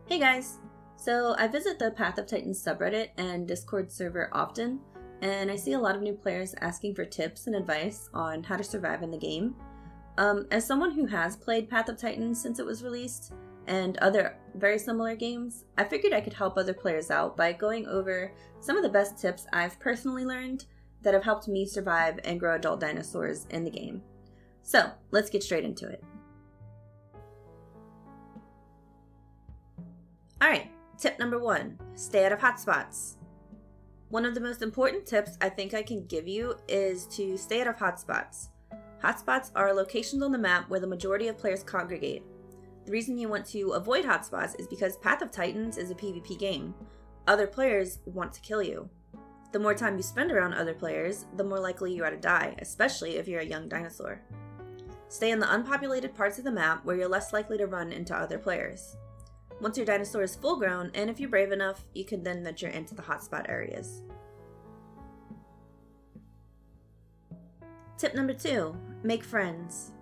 Hey guys! So I visit the pathoftitans subreddit and Discord server often, and I see a lot of new players asking for tips and advice on how to survive in the game. As someone who has played Path of Titans since it was released, and other very similar games, I figured I could help other players out by going over some of the best tips I've personally learned that have helped me survive and grow adult dinosaurs in the game. So, let's get straight into it. Alright, tip number 1, stay out of hotspots. One of the most important tips I think I can give you is to stay out of hotspots. Hotspots are locations on the map where the majority of players congregate. The reason you want to avoid hotspots is because Path of Titans is a PvP game. Other players want to kill you. The more time you spend around other players, the more likely you are to die, especially if you're a young dinosaur. Stay in the unpopulated parts of the map where you're less likely to run into other players. Once your dinosaur is full grown, and if you're brave enough, you can then venture into the hotspot areas. Tip number 2, make friends.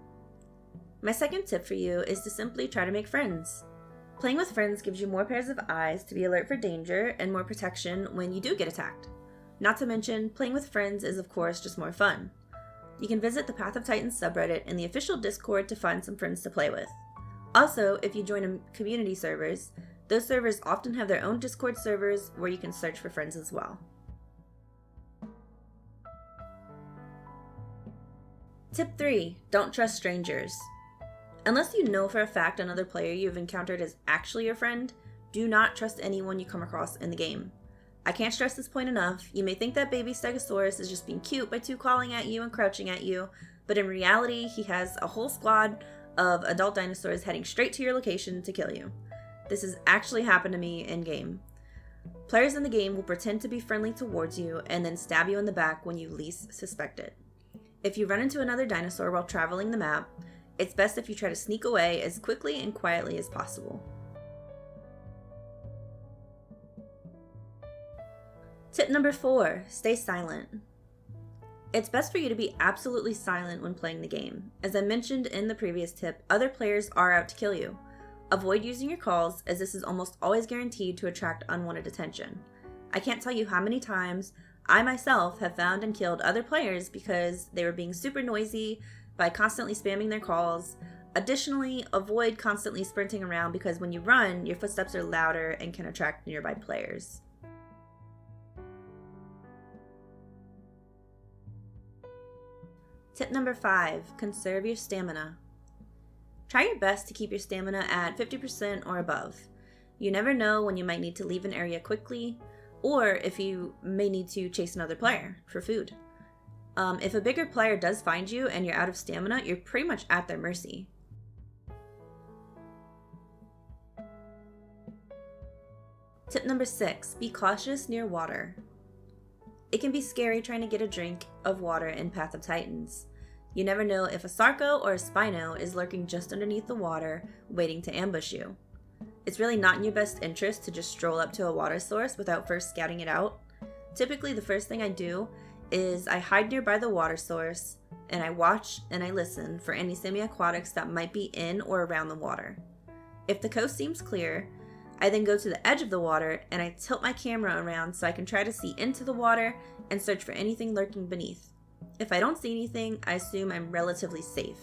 My second tip for you is to simply try to make friends. Playing with friends gives you more pairs of eyes to be alert for danger and more protection when you do get attacked. Not to mention, playing with friends is of course just more fun. You can visit the Path of Titans subreddit in the official Discord to find some friends to play with. Also, if you join community servers, those servers often have their own Discord servers where you can search for friends as well. Tip 3, don't trust strangers. Unless you know for a fact another player you've encountered is actually your friend, do not trust anyone you come across in the game. I can't stress this point enough. You may think that baby Stegosaurus is just being cute by calling at you and crouching at you, but in reality, he has a whole squad of adult dinosaurs heading straight to your location to kill you. This has actually happened to me in game. Players in the game will pretend to be friendly towards you and then stab you in the back when you least suspect it. If you run into another dinosaur while traveling the map, it's best if you try to sneak away as quickly and quietly as possible. Tip number 4, stay silent. It's best for you to be absolutely silent when playing the game. As I mentioned in the previous tip, other players are out to kill you. Avoid using your calls, as this is almost always guaranteed to attract unwanted attention. I can't tell you how many times I myself have found and killed other players because they were being super noisy by constantly spamming their calls. Additionally, avoid constantly sprinting around because when you run, your footsteps are louder and can attract nearby players. Tip number 5, conserve your stamina. Try your best to keep your stamina at 50% or above. You never know when you might need to leave an area quickly, or if you may need to chase another player for food. If a bigger player does find you and you're out of stamina, you're pretty much at their mercy. Tip number 6, be cautious near water. It can be scary trying to get a drink of water in Path of Titans. You never know if a Sarco or a Spino is lurking just underneath the water, waiting to ambush you. It's really not in your best interest to just stroll up to a water source without first scouting it out. Typically, the first thing I do is I hide nearby the water source, and I watch and I listen for any semi-aquatics that might be in or around the water. If the coast seems clear, I then go to the edge of the water and I tilt my camera around so I can try to see into the water and search for anything lurking beneath. If I don't see anything, I assume I'm relatively safe.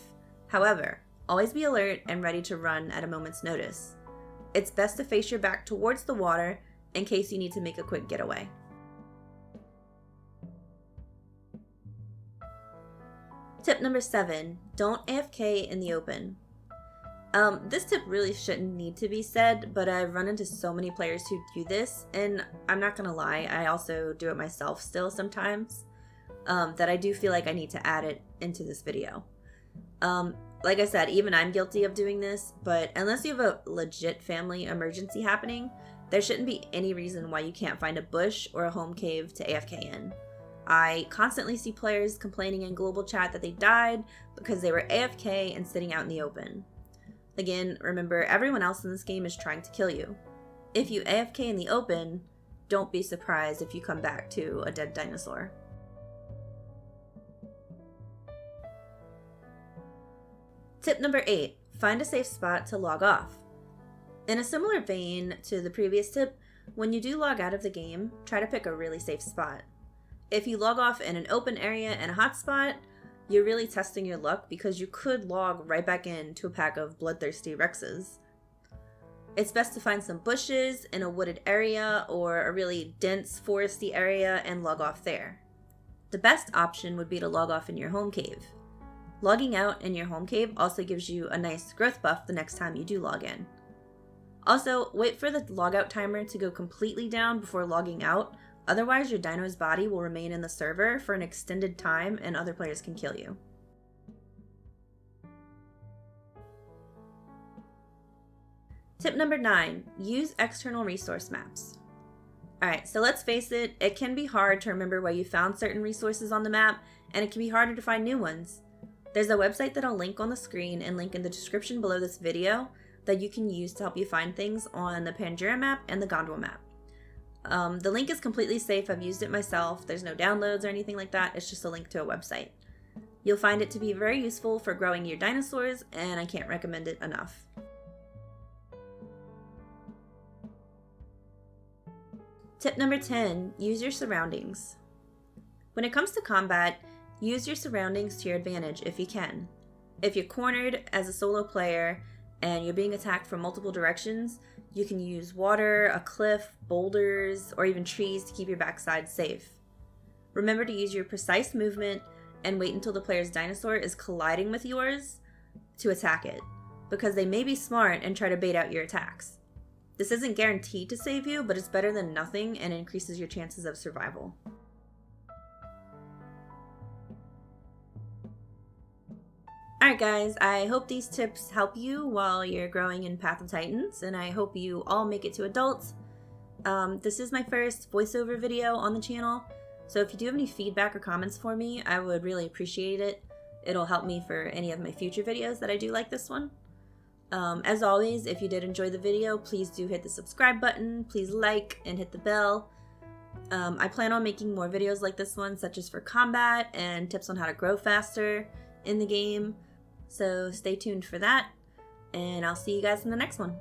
However, always be alert and ready to run at a moment's notice. It's best to face your back towards the water in case you need to make a quick getaway. Tip number 7, don't AFK in the open. This tip really shouldn't need to be said, but I've run into so many players who do this, and I'm not gonna lie, I also do it myself still sometimes, that I do feel like I need to add it into this video. Like I said, even I'm guilty of doing this, but unless you have a legit family emergency happening, there shouldn't be any reason why you can't find a bush or a home cave to AFK in. I constantly see players complaining in global chat that they died because they were AFK and sitting out in the open. Again, remember, everyone else in this game is trying to kill you. If you AFK in the open, don't be surprised if you come back to a dead dinosaur. Tip number 8, find a safe spot to log off. In a similar vein to the previous tip, when you do log out of the game, try to pick a really safe spot. If you log off in an open area and a hotspot, you're really testing your luck because you could log right back into a pack of bloodthirsty Rexes. It's best to find some bushes in a wooded area or a really dense foresty area and log off there. The best option would be to log off in your home cave. Logging out in your home cave also gives you a nice growth buff the next time you do log in. Also, wait for the logout timer to go completely down before logging out, otherwise your dino's body will remain in the server for an extended time and other players can kill you. Tip number 9, use external resource maps. Alright, so let's face it, it can be hard to remember where you found certain resources on the map, and it can be harder to find new ones. There's a website that I'll link on the screen and link in the description below this video that you can use to help you find things on the Pangea map and the Gondwa map. The link is completely safe, I've used it myself, there's no downloads or anything like that, it's just a link to a website. You'll find it to be very useful for growing your dinosaurs, and I can't recommend it enough. Tip number 10, use your surroundings. When it comes to combat, use your surroundings to your advantage if you can. If you're cornered as a solo player and you're being attacked from multiple directions, you can use water, a cliff, boulders, or even trees to keep your backside safe. Remember to use your precise movement and wait until the player's dinosaur is colliding with yours to attack it, because they may be smart and try to bait out your attacks. This isn't guaranteed to save you, but it's better than nothing and increases your chances of survival. Alright guys, I hope these tips help you while you're growing in Path of Titans, and I hope you all make it to adults. This is my first voiceover video on the channel, so if you do have any feedback or comments for me, I would really appreciate it. It'll help me for any of my future videos that I do like this one. As always, if you did enjoy the video, please do hit the subscribe button, please like and hit the bell. I plan on making more videos like this one, such as for combat and tips on how to grow faster in the game. So stay tuned for that, and I'll see you guys in the next one.